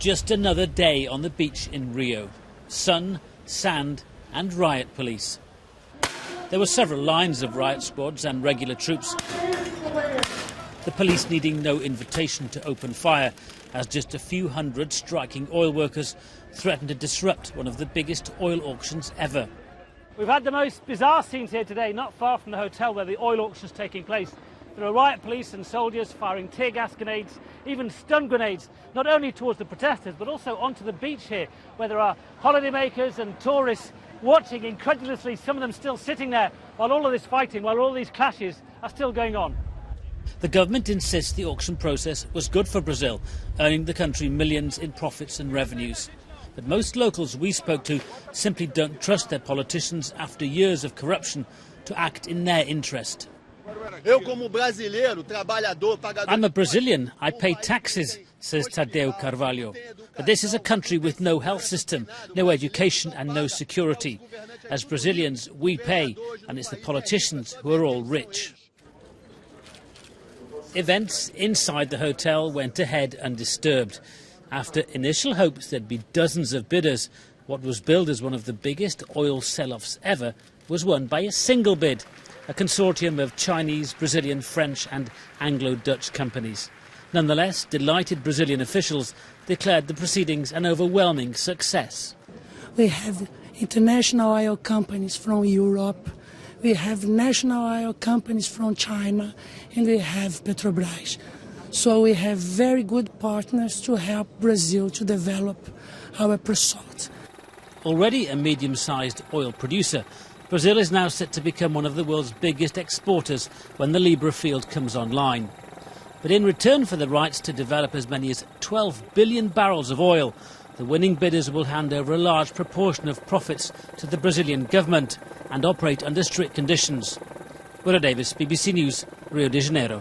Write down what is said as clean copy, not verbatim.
Just another day on the beach in Rio. Sun, sand and riot police. There were several lines of riot squads and regular troops. The police needing no invitation to open fire, as just a few hundred striking oil workers threatened to disrupt one of the biggest oil auctions ever. We've had the most bizarre scenes here today, not far from the hotel where the oil auction is taking place. There are riot police and soldiers firing tear gas grenades, even stun grenades, not only towards the protesters but also onto the beach here, where there are holidaymakers and tourists watching incredulously, some of them still sitting there while all of this fighting, while all these clashes are still going on. The government insists the auction process was good for Brazil, earning the country millions in profits and revenues. But most locals we spoke to simply don't trust their politicians after years of corruption to act in their interest. I'm a Brazilian, I pay taxes, says Tadeu Carvalho. But this is a country with no health system, no education and no security. As Brazilians, we pay, and it's the politicians who are all rich. Events inside the hotel went ahead undisturbed. After initial hopes there'd be dozens of bidders, what was billed as one of the biggest oil sell-offs ever was won by a single bid, a consortium of Chinese, Brazilian, French and Anglo-Dutch companies. Nonetheless, delighted Brazilian officials declared the proceedings an overwhelming success. We have international oil companies from Europe, we have national oil companies from China, and we have Petrobras. So we have very good partners to help Brazil to develop our pre-salt. Already a medium-sized oil producer, Brazil is now set to become one of the world's biggest exporters when the Libra field comes online. But in return for the rights to develop as many as 12 billion barrels of oil, the winning bidders will hand over a large proportion of profits to the Brazilian government and operate under strict conditions. Wyre Davies, BBC News, Rio de Janeiro.